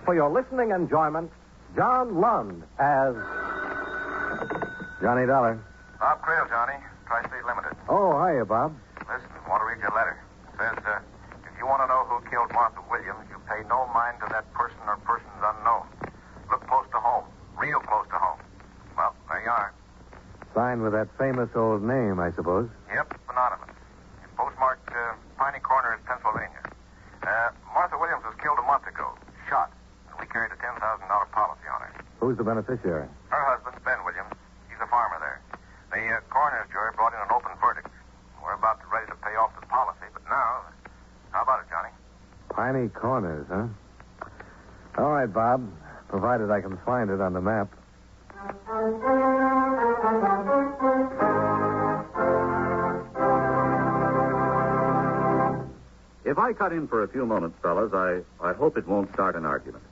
for your listening enjoyment, John Lund as Johnny Dollar. Bob Creel, Johnny. Tri-State Limited. Oh, hiya, Bob. Listen, I want to read you a letter. It says, if you want to know who killed Martha Williams, you pay no mind to that person or persons unknown. Look close to home. Real close to home. Well, there you are. Signed with that famous old name, I suppose. Yep, anonymous. Postmarked Piney Corners, Pennsylvania. Martha Williams was killed a month ago. Shot. And we carried a $10,000 policy on her. Who's the beneficiary? Her husband, Ben Williams. He's a farmer there. The coroner's jury brought in an open verdict. We're about ready to pay off the policy, but now... How about it, Johnny? Piney Corners, huh? All right, Bob. Provided I can find it on the map. If I cut in for a few moments, fellas, I hope it won't start an argument.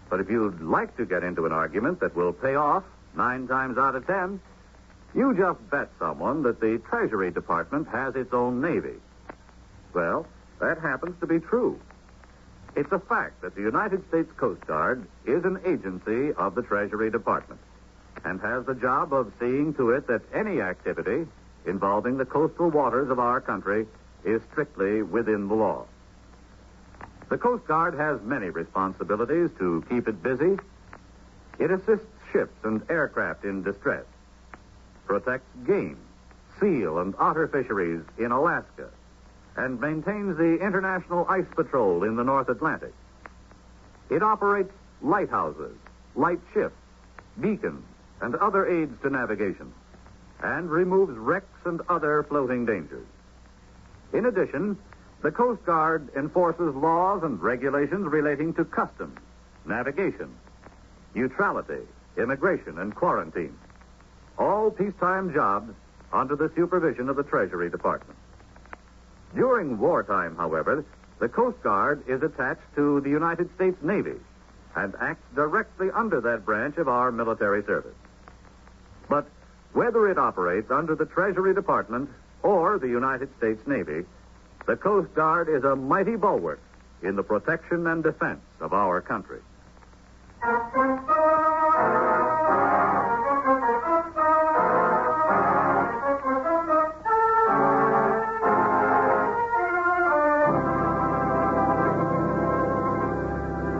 But if you'd like to get into an argument that will pay off 9 times out of 10, you just bet someone that the Treasury Department has its own Navy. Well, that happens to be true. It's a fact that the United States Coast Guard is an agency of the Treasury Department and has the job of seeing to it that any activity involving the coastal waters of our country is strictly within the law. The Coast Guard has many responsibilities to keep it busy. It assists ships and aircraft in distress, protects game, seal, and otter fisheries in Alaska, and maintains the International Ice Patrol in the North Atlantic. It operates lighthouses, light ships, beacons, and other aids to navigation, and removes wrecks and other floating dangers. In addition, the Coast Guard enforces laws and regulations relating to customs, navigation, neutrality, immigration, and quarantine. All peacetime jobs under the supervision of the Treasury Department. During wartime, however, the Coast Guard is attached to the United States Navy and acts directly under that branch of our military service. But whether it operates under the Treasury Department or the United States Navy, the Coast Guard is a mighty bulwark in the protection and defense of our country.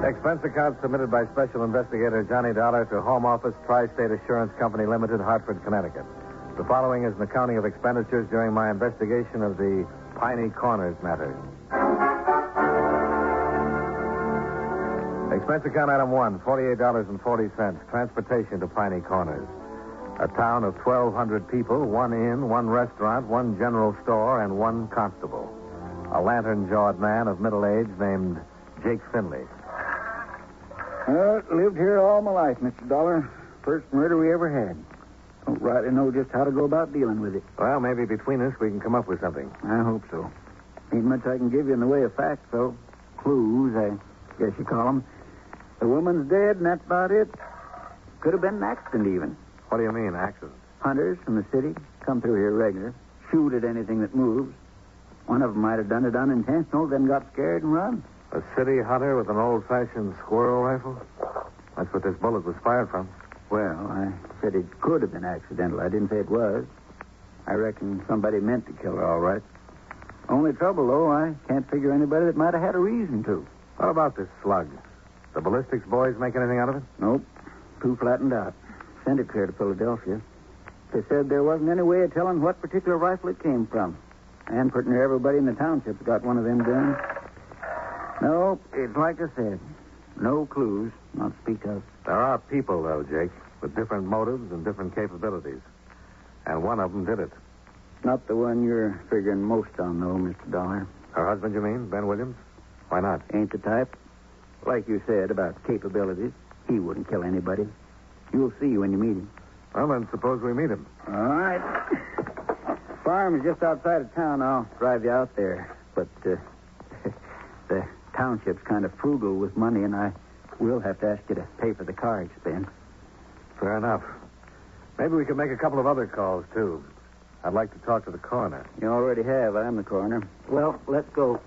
Expense account submitted by Special Investigator Johnny Dollar to Home Office, Tri-State Assurance Company Limited, Hartford, Connecticut. The following is an accounting of expenditures during my investigation of the Piney Corners matter. Expense account item 1, $48.40. Transportation to Piney Corners. A town of 1,200 people, 1 inn, 1 restaurant, 1 general store, and 1 constable. A lantern-jawed man of middle age named Jake Finley. Lived here all my life, Mr. Dollar. First murder we ever had. Don't rightly know just how to go about dealing with it. Well, maybe between us we can come up with something. I hope so. Ain't much I can give you in the way of facts, though. Clues, I guess you call them. The woman's dead, and that's about it. Could have been an accident, even. What do you mean, accident? Hunters from the city come through here regular, shoot at anything that moves. One of them might have done it unintentional, then got scared and run. A city hunter with an old-fashioned squirrel rifle? That's what this bullet was fired from. Well, I said it could have been accidental. I didn't say it was. I reckon somebody meant to kill her, all right. Only trouble, though, I can't figure anybody that might have had a reason to. What about this slug? The ballistics boys make anything out of it? Nope. Too flattened out. Sent it clear to Philadelphia. They said there wasn't any way of telling what particular rifle it came from. And pretty near everybody in the township's got one of them guns. No, it's like I said. No clues, not to speak of. There are people, though, Jake, with different motives and different capabilities. And one of them did it. Not the one you're figuring most on, though, Mr. Dollar. Her husband, you mean, Ben Williams? Why not? Ain't the type. Like you said about capabilities, he wouldn't kill anybody. You'll see when you meet him. Well, then suppose we meet him. All right. Farm is just outside of town. I'll drive you out there. But the township's kind of frugal with money, and I will have to ask you to pay for the car expense. Fair enough. Maybe we could make a couple of other calls, too. I'd like to talk to the coroner. You already have. I'm the coroner. Well, let's go.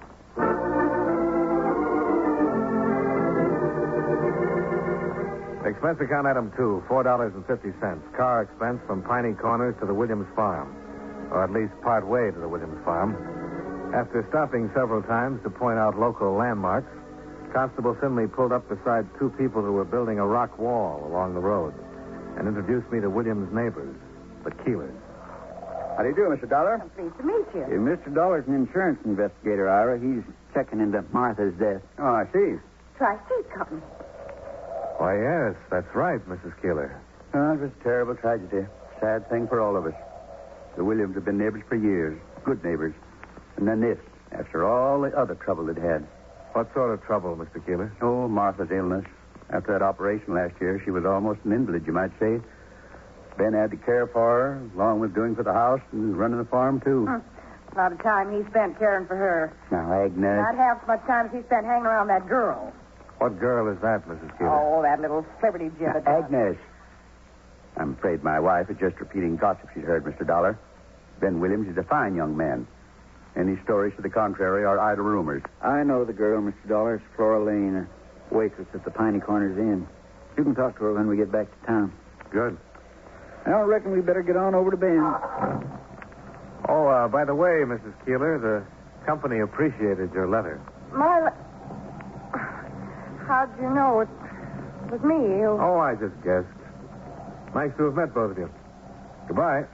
Expense account item 2, $4.50. Car expense from Piney Corners to the Williams farm. Or at least part way to the Williams farm. After stopping several times to point out local landmarks, Constable Finley pulled up beside two people who were building a rock wall along the road and introduced me to Williams' neighbors, the Keelers. How do you do, Mr. Dollar? I'm pleased to meet you. Mr. Dollar's an insurance investigator, Ira. He's checking into Martha's death. Oh, I see. Tri-State Company. Why, yes, that's right, Mrs. Keeler. Oh, it was a terrible tragedy. Sad thing for all of us. The Williams have been neighbors for years. Good neighbors. And then this, after all the other trouble they'd had. What sort of trouble, Mr. Keeler? Oh, Martha's illness. After that operation last year, she was almost an invalid, you might say. Ben had to care for her, along with doing for the house and running the farm, too. A lot of time he spent caring for her. Now, Agnes... Not half as much time as he spent hanging around that girl. What girl is that, Mrs. Keeler? Oh, that little flibberty Now, jibbit. Agnes. I'm afraid my wife is just repeating gossip she's heard, Mr. Dollar. Ben Williams is a fine young man. Any stories to the contrary are idle rumors. I know the girl, Mr. Dollar. It's Flora Lane, a waitress at the Piney Corners Inn. You can talk to her when we get back to town. Good. I reckon we better get on over to Ben. Oh, by the way, Mrs. Keeler, the company appreciated your letter. How'd you know it was me? Oh, I just guessed. Nice to have met both of you. Goodbye.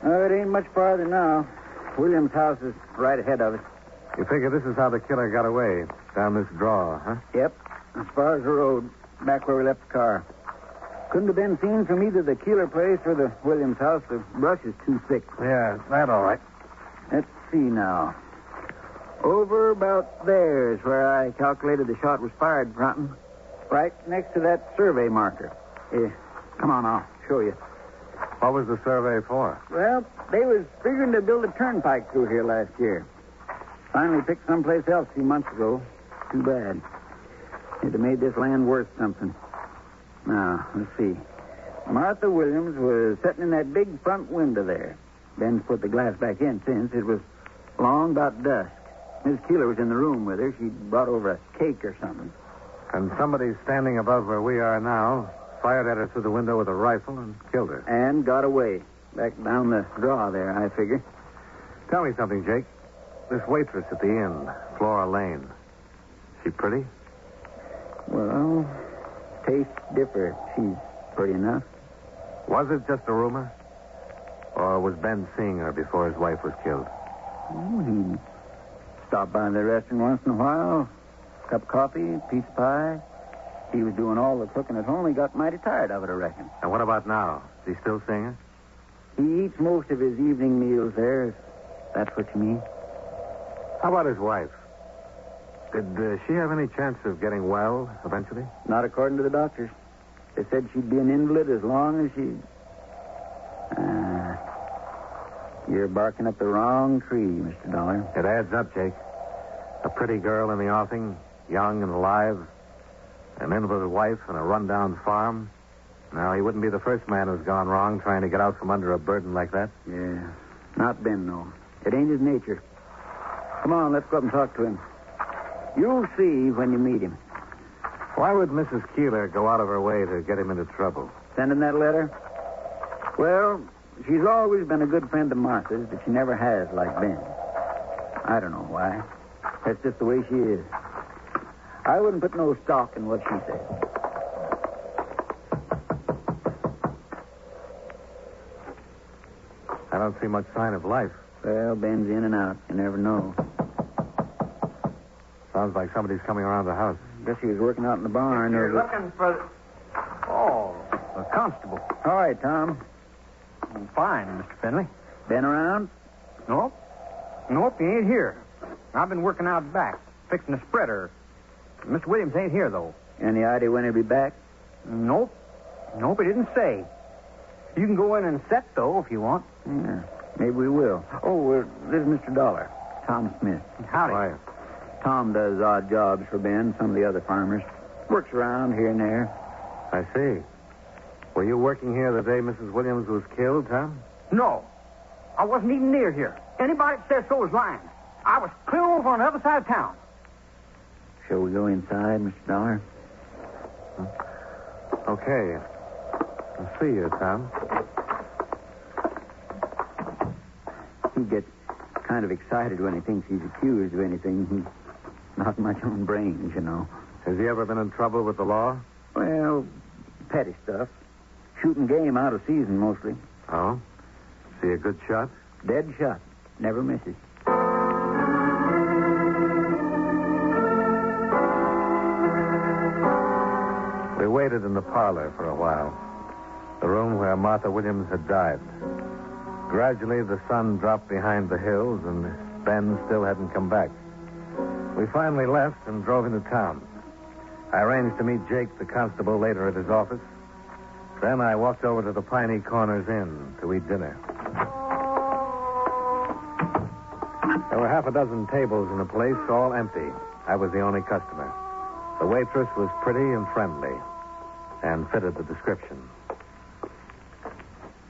It ain't much farther now. Williams' house is right ahead of us. You figure this is how the killer got away, down this draw, huh? Yep. As far as the road, back where we left the car. Couldn't have been seen from either the Keeler place or the Williams house. The brush is too thick. Yeah, that all right. Let's see now. Over about there is where I calculated the shot was fired, Broughton. Right next to that survey marker. Here, come on, I'll show you. What was the survey for? Well, they was figuring to build a turnpike through here last year. Finally picked someplace else a few months ago. Too bad. It'd have made this land worth something. Now, let's see. Martha Williams was sitting in that big front window there. Ben's put the glass back in since. It was long about dusk. Miss Keeler was in the room with her. She'd brought over a cake or something. And somebody standing above where we are now fired at her through the window with a rifle and killed her. And got away. Back down the draw there, I figure. Tell me something, Jake. This waitress at the inn, Flora Lane, she pretty? Well, tastes differ. She's pretty enough. Was it just a rumor? Or was Ben seeing her before his wife was killed? Oh, he'd stop by the restaurant once in a while. Cup of coffee, piece of pie. He was doing all the cooking at home. He got mighty tired of it, I reckon. And what about now? Is he still seeing her? He eats most of his evening meals there, if that's what you mean. How about his wife? Did she have any chance of getting well eventually? Not according to the doctors. They said she'd be an invalid as long as she... You're barking up the wrong tree, Mr. Dollar. It adds up, Jake. A pretty girl in the offing, young and alive, an invalid wife and a rundown farm. Now, he wouldn't be the first man who's gone wrong trying to get out from under a burden like that. Yeah. Not Ben, no. It ain't his nature. Come on, let's go up and talk to him. You'll see when you meet him. Why would Mrs. Keeler go out of her way to get him into trouble? Send him that letter? Well, she's always been a good friend of Martha's, but she never has like Ben. I don't know why. That's just the way she is. I wouldn't put no stock in what she says. I don't see much sign of life. Well, Ben's in and out. You never know. Sounds like somebody's coming around the house. Guess he was working out in the barn. You're looking for... Oh, a constable. All right, Tom. Fine, Mr. Finley. Ben around? Nope, he ain't here. I've been working out back, fixing a spreader. Mr. Williams ain't here, though. Any idea when he'll be back? Nope, he didn't say. You can go in and set, though, if you want. Yeah, maybe we will. Oh, this is Mr. Dollar, Tom Smith. Howdy. Why? Tom does odd jobs for Ben, some of the other farmers. Works around here and there. I see. Were you working here the day Mrs. Williams was killed, Tom? No. I wasn't even near here. Anybody that says so is lying. I was clear over on the other side of town. Shall we go inside, Mr. Dollar? Okay. I'll see you, Tom. He gets kind of excited when he thinks he's accused of anything. He's not much on brains, you know. Has he ever been in trouble with the law? Well, petty stuff. Shooting game out of season, mostly. Oh? Is he a good shot? Dead shot. Never misses. We waited in the parlor for a while. The room where Martha Williams had died. Gradually, the sun dropped behind the hills, and Ben still hadn't come back. We finally left and drove into town. I arranged to meet Jake, the constable, later at his office. Then I walked over to the Piney Corners Inn to eat dinner. There were half a dozen tables in the place, all empty. I was the only customer. The waitress was pretty and friendly and fitted the description.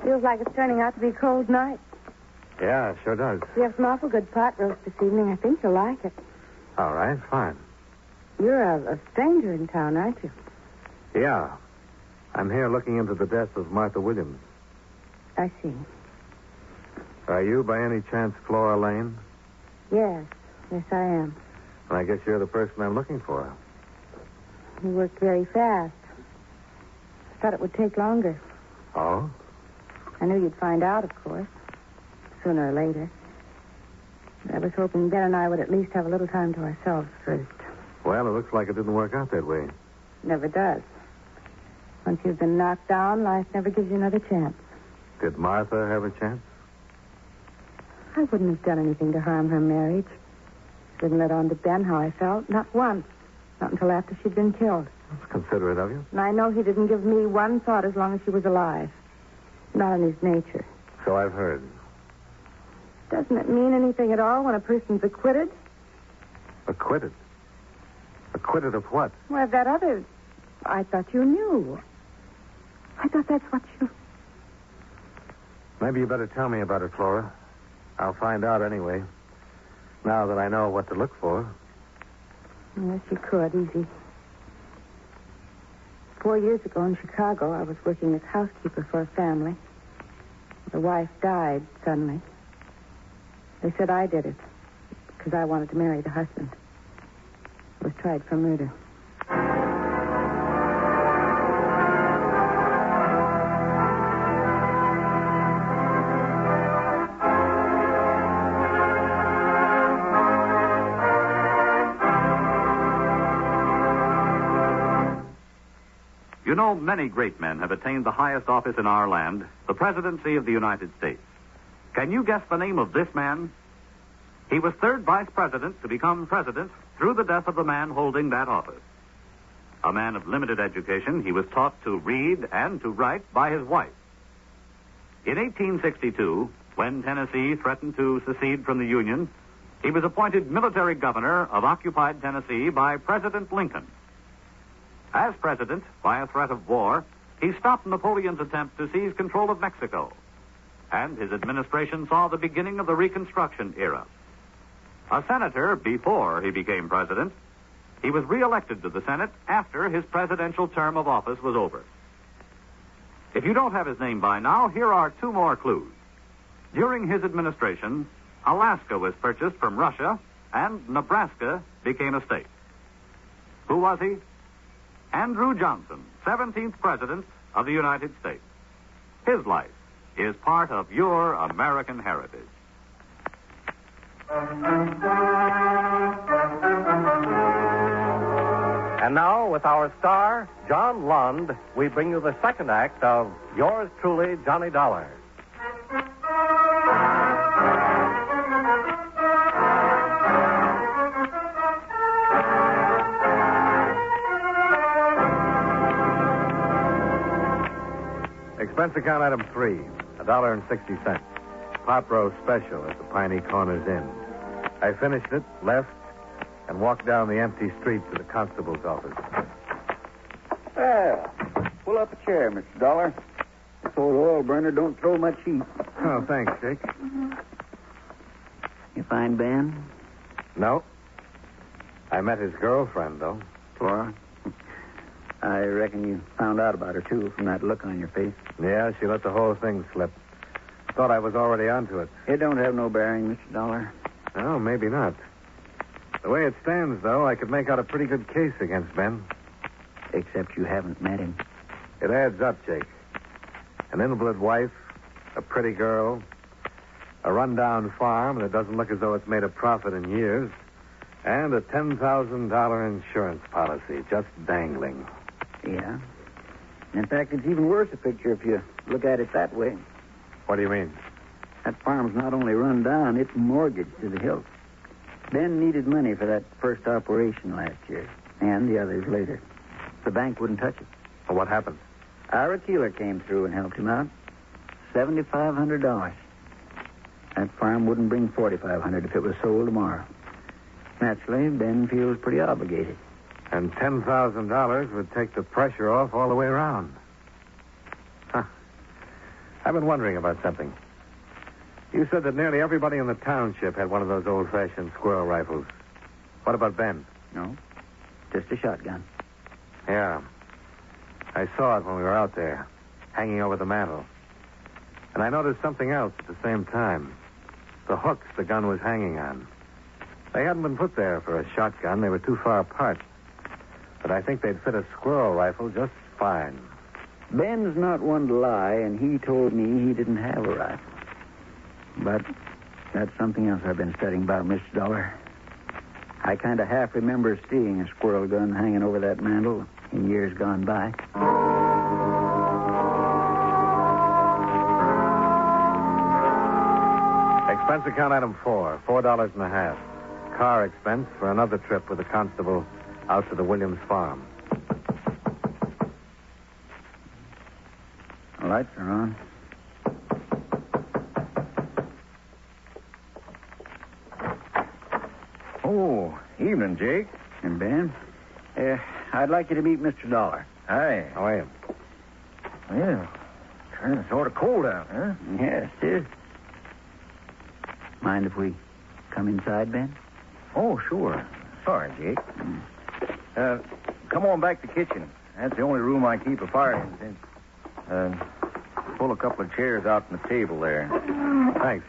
Feels like it's turning out to be a cold night. Yeah, it sure does. We have some awful good pot roast this evening. I think you'll like it. All right, fine. You're a stranger in town, aren't you? Yeah. I'm here looking into the death of Martha Williams. I see. Are you, by any chance, Flora Lane? Yes. Yes, I am. Well, I guess you're the person I'm looking for. You worked very fast. I thought it would take longer. Oh? I knew you'd find out, of course. Sooner or later. I was hoping Ben and I would at least have a little time to ourselves first. Well, it looks like it didn't work out that way. Never does. Once you've been knocked down, life never gives you another chance. Did Martha have a chance? I wouldn't have done anything to harm her marriage. Didn't let on to Ben how I felt. Not once. Not until after she'd been killed. That's considerate of you. And I know he didn't give me one thought as long as she was alive. Not in his nature. So I've heard. Doesn't it mean anything at all when a person's acquitted? Acquitted? Acquitted of what? Well, that other... I thought you knew. I thought that's what you... Maybe you better tell me about it, Flora. I'll find out anyway. Now that I know what to look for. Yes, you could, easy. 4 years ago in Chicago, I was working as housekeeper for a family. The wife died suddenly. They said I did it because I wanted to marry the husband. I was tried for murder. You know, many great men have attained the highest office in our land, the presidency of the United States. Can you guess the name of this man? He was third vice president to become president through the death of the man holding that office. A man of limited education, he was taught to read and to write by his wife. In 1862, when Tennessee threatened to secede from the Union, he was appointed military governor of occupied Tennessee by President Lincoln. As president, by a threat of war, he stopped Napoleon's attempt to seize control of Mexico. And his administration saw the beginning of the Reconstruction era. A senator before he became president, he was reelected to the Senate after his presidential term of office was over. If you don't have his name by now, here are two more clues. During his administration, Alaska was purchased from Russia, and Nebraska became a state. Who was he? Andrew Johnson, 17th President of the United States. His life is part of your American heritage. And now, with our star, John Lund, we bring you the second act of Yours Truly, Johnny Dollar. Expense account item 3, $1.60. Pot roast special at the Piney Corners Inn. I finished it, left, and walked down the empty street to the constable's office. Well, pull up a chair, Mr. Dollar. This old oil burner don't throw much heat. Oh, thanks, Jake. You find Ben? No. I met his girlfriend, though. Flora? I reckon you found out about her, too, from that look on your face. Yeah, she let the whole thing slip. Thought I was already onto it. It don't have no bearing, Mr. Dollar. No, maybe not. The way it stands, though, I could make out a pretty good case against Ben. Except you haven't met him. It adds up, Jake. An invalid wife, a pretty girl, a rundown farm that doesn't look as though it's made a profit in years, and a $10,000 insurance policy just dangling. Yeah. In fact, it's even worse a picture if you look at it that way. What do you mean? That farm's not only run down, it's mortgaged to the hilt. Ben needed money for that first operation last year, and the others later. The bank wouldn't touch it. Well, what happened? Our Keeler came through and helped him out. $7,500. That farm wouldn't bring $4,500 if it was sold tomorrow. Naturally, Ben feels pretty obligated. And $10,000 would take the pressure off all the way around. Huh. I've been wondering about something. You said that nearly everybody in the township had one of those old-fashioned squirrel rifles. What about Ben? No, just a shotgun. Yeah. I saw it when we were out there, hanging over the mantel. And I noticed something else at the same time. The hooks the gun was hanging on. They hadn't been put there for a shotgun. They were too far apart. But I think they'd fit a squirrel rifle just fine. Ben's not one to lie, and he told me he didn't have a rifle. But that's something else I've been studying about, Mr. Dollar. I kind of half remember seeing a squirrel gun hanging over that mantel in years gone by. Expense account item 4, $4.50. Car expense for another trip with the constable out to the Williams farm. The lights are on. Oh, evening, Jake. And Ben, I'd like you to meet Mr. Dollar. Hi. How are you? Well, turning sort of cold out, huh? Yes, it is. Mind if we come inside, Ben? Oh, sure. Sorry, Jake. Come on back to the kitchen. That's the only room I keep a fire in. Pull a couple of chairs out from the table there. Thanks.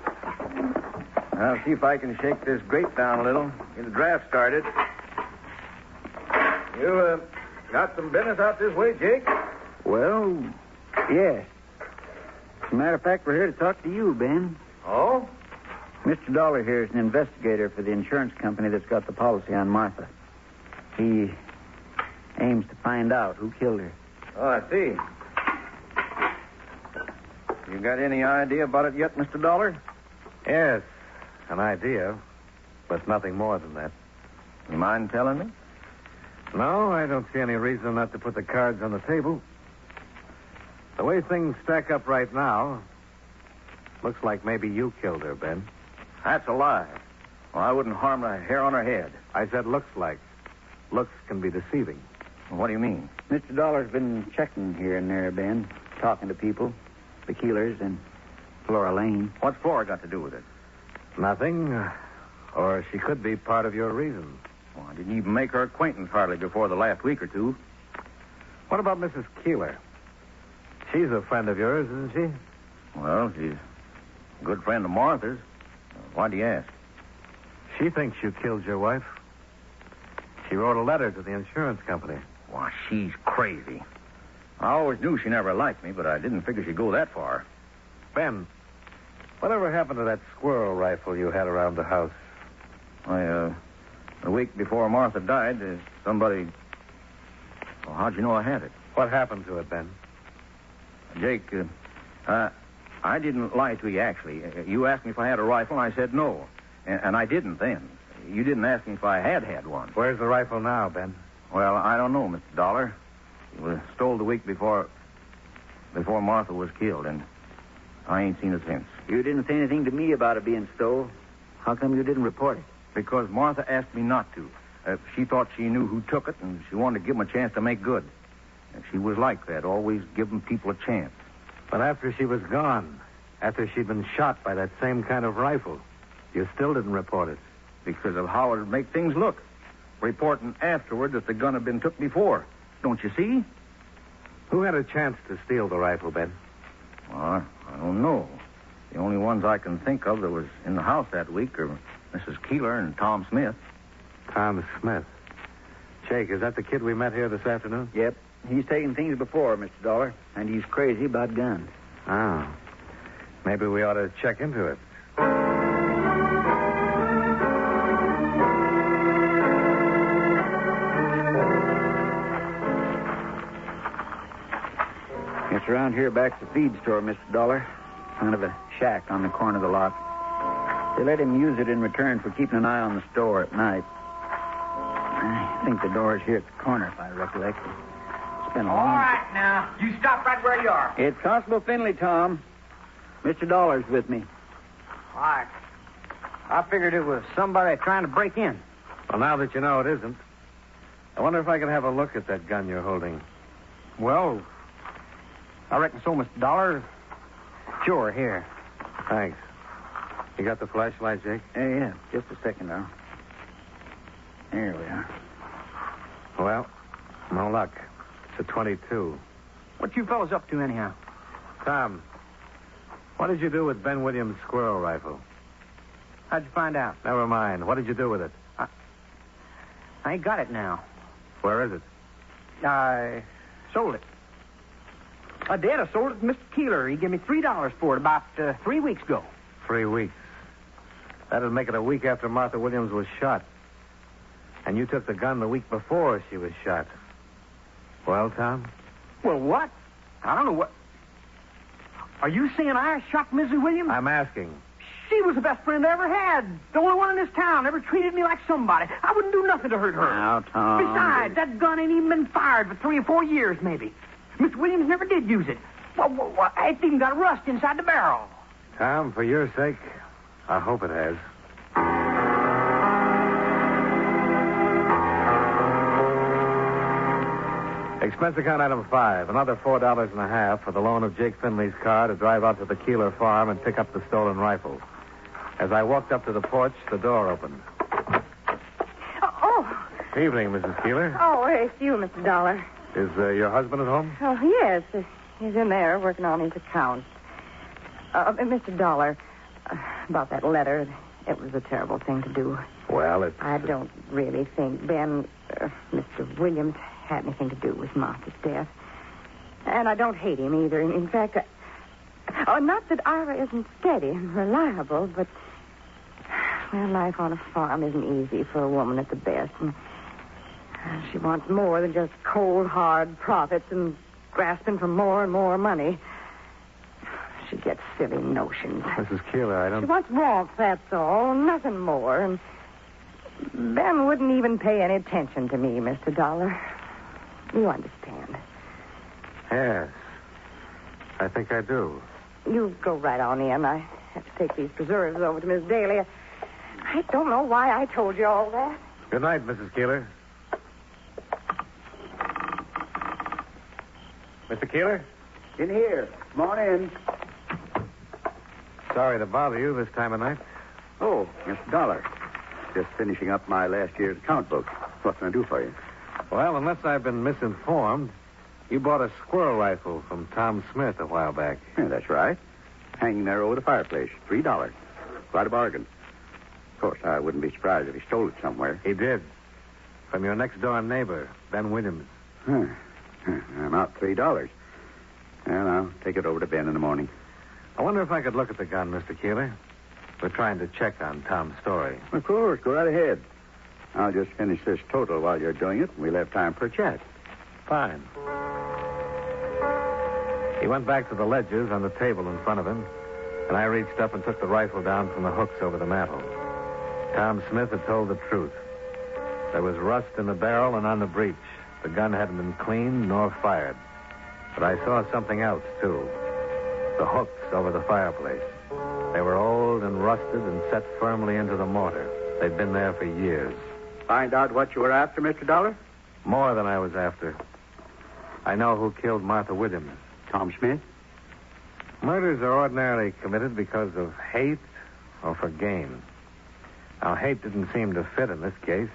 I'll see if I can shake this grate down a little. Get the draft started. You, got some business out this way, Jake? Well, yes. As a matter of fact, we're here to talk to you, Ben. Oh? Mr. Dollar here is an investigator for the insurance company that's got the policy on Martha. He aims to find out who killed her. Oh, I see. You got any idea about it yet, Mr. Dollar? Yes, an idea, but nothing more than that. You mind telling me? No, I don't see any reason not to put the cards on the table. The way things stack up right now, looks like maybe you killed her, Ben. That's a lie. Well, I wouldn't harm a hair on her head. I said looks like. Looks can be deceiving. What do you mean? Mr. Dollar's been checking here and there, Ben, talking to people, the Keelers and Flora Lane. What's Flora got to do with it? Nothing. Or she could be part of your reason. Well, I didn't even make her acquaintance hardly before the last week or two. What about Mrs. Keeler? She's a friend of yours, isn't she? Well, she's a good friend of Martha's. Why do you ask? She thinks you killed your wife. She wrote a letter to the insurance company. Why, she's crazy. I always knew she never liked me, but I didn't figure she'd go that far. Ben, whatever happened to that squirrel rifle you had around the house? The week before Martha died, somebody... Well, how'd you know I had it? What happened to it, Ben? Jake, I didn't lie to you, actually. You asked me if I had a rifle, and I said no. And I didn't then. You didn't ask me if I had one. Where's the rifle now, Ben? Well, I don't know, Mr. Dollar. It was stole the week before Martha was killed, and I ain't seen it since. You didn't say anything to me about it being stole. How come you didn't report it? Because Martha asked me not to. She thought she knew who took it, and she wanted to give them a chance to make good. And she was like that, always giving people a chance. But after she was gone, after she'd been shot by that same kind of rifle, you still didn't report it. Because of how it would make things look. Reporting afterward that the gun had been took before. Don't you see? Who had a chance to steal the rifle, Ben? Well, I don't know. The only ones I can think of that was in the house that week are Mrs. Keeler and Tom Smith. Tom Smith. Jake, is that the kid we met here this afternoon? Yep. He's taken things before, Mr. Dollar, and he's crazy about guns. Oh. Maybe we ought to check into it. It's around here back to the feed store, Mr. Dollar. Kind of a shack on the corner of the lot. They let him use it in return for keeping an eye on the store at night. I think the door's here at the corner, if I recollect. It's been a long... All right, now. You stop right where you are. It's Constable Finley, Tom. Mr. Dollar's with me. All right. I figured it was somebody trying to break in. Well, now that you know it isn't, I wonder if I could have a look at that gun you're holding. Well, I reckon so, Mr. Dollar. Sure, here. Thanks. You got the flashlight, Jake? Yeah. Just a second now. There we are. Well, no luck. It's a 22. What you fellas up to, anyhow? Tom, what did you do with Ben Williams' squirrel rifle? How'd you find out? Never mind. What did you do with it? I ain't got it now. Where is it? I sold it. I did. I sold it to Mr. Keeler. He gave me $3 for it about 3 weeks ago. 3 weeks. That'd make it a week after Martha Williams was shot. And you took the gun the week before she was shot. Well, Tom? Well, what? I don't know what... Are you saying I shot Mrs. Williams? I'm asking. She was the best friend I ever had. The only one in this town. Ever treated me like somebody. I wouldn't do nothing to hurt her. Now, Tom... Besides, that gun ain't even been fired for 3 or 4 years, maybe. Miss Williams never did use it. Well, it's even got rust inside the barrel. Tom, for your sake, I hope it has. Expense account item 5, another $4.50 for the loan of Jake Finley's car to drive out to the Keeler farm and pick up the stolen rifle. As I walked up to the porch, the door opened. Oh. Evening, Mrs. Keeler. Oh, it's you, Mr. Dollar. Is your husband at home? Oh, yes. He's in there working on his accounts. Mr. Dollar, about that letter, it was a terrible thing to do. Well, I don't really think Mr. Williams had anything to do with Martha's death. And I don't hate him either. In fact, not that Ira isn't steady and reliable, but, well, life on a farm isn't easy for a woman at the best. And she wants more than just cold, hard profits and grasping for more and more money. She gets silly notions. Mrs. Keeler, I don't... She wants warmth, that's all. Nothing more. And Ben wouldn't even pay any attention to me, Mr. Dollar. You understand. Yes. I think I do. You go right on in. I have to take these preserves over to Miss Daly. I don't know why I told you all that. Good night, Mrs. Keeler. Mr. Keeler? In here. Come on in. Sorry to bother you this time of night. Oh, Mr. Dollar. Just finishing up my last year's account book. What can I do for you? Well, unless I've been misinformed, you bought a squirrel rifle from Tom Smith a while back. Yeah, that's right. Hanging there over the fireplace. $3. Quite a bargain. Of course, I wouldn't be surprised if he stole it somewhere. He did. From your next-door neighbor, Ben Williams. Not $3. Well, I'll take it over to Ben in the morning. I wonder if I could look at the gun, Mr. Keeler. We're trying to check on Tom's story. Of course. Go right ahead. I'll just finish this total while you're doing it, and we'll have time for a chat. Fine. He went back to the ledgers on the table in front of him, and I reached up and took the rifle down from the hooks over the mantel. Tom Smith had told the truth. There was rust in the barrel and on the breech. The gun hadn't been cleaned nor fired. But I saw something else, too. The hooks over the fireplace. They were old and rusted and set firmly into the mortar. They'd been there for years. Find out what you were after, Mr. Dollar? More than I was after. I know who killed Martha Williams. Tom Smith? Murders are ordinarily committed because of hate or for gain. Now, hate didn't seem to fit in this case,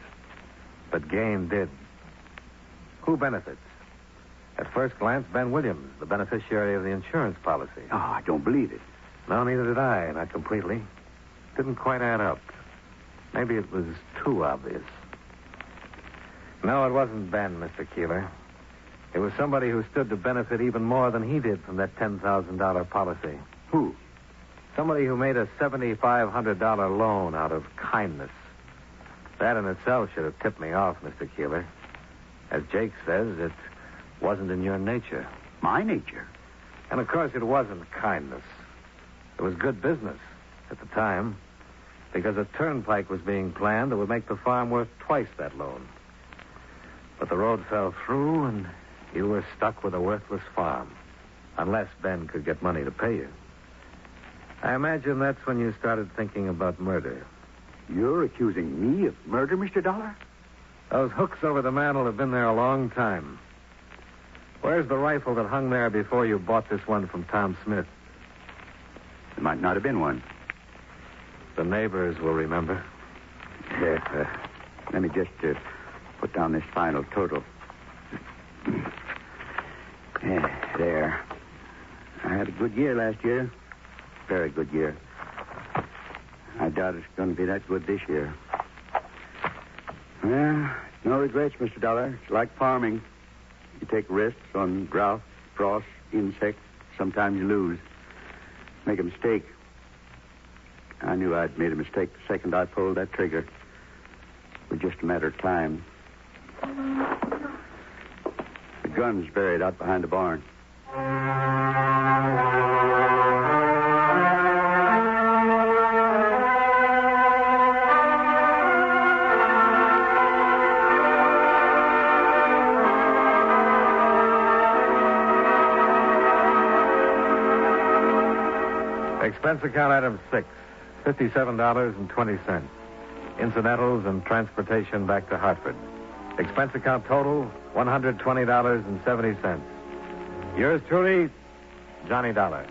but gain did. Who benefits? At first glance, Ben Williams, the beneficiary of the insurance policy. Oh, I don't believe it. No, neither did I, not completely. Didn't quite add up. Maybe it was too obvious. No, it wasn't Ben, Mr. Keeler. It was somebody who stood to benefit even more than he did from that $10,000 policy. Who? Somebody who made a $7,500 loan out of kindness. That in itself should have tipped me off, Mr. Keeler. As Jake says, it wasn't in your nature. My nature? And, of course, it wasn't kindness. It was good business at the time, because a turnpike was being planned that would make the farm worth twice that loan. But the road fell through, and you were stuck with a worthless farm, unless Ben could get money to pay you. I imagine that's when you started thinking about murder. You're accusing me of murder, Mr. Dollar? Those hooks over the mantel have been there a long time. Where's the rifle that hung there before you bought this one from Tom Smith? There might not have been one. The neighbors will remember. Here, let me just put down this final total. Yeah, there. I had a good year last year. Very good year. I doubt it's going to be that good this year. Well, no regrets, Mr. Dollar. It's like farming. You take risks on drought, frost, insects. Sometimes you lose. Make a mistake. I knew I'd made a mistake the second I pulled that trigger. It was just a matter of time. The gun's buried out behind the barn. Expense account item 6, $57.20. Incidentals and transportation back to Hartford. Expense account total, $120.70. Yours truly, Johnny Dollar.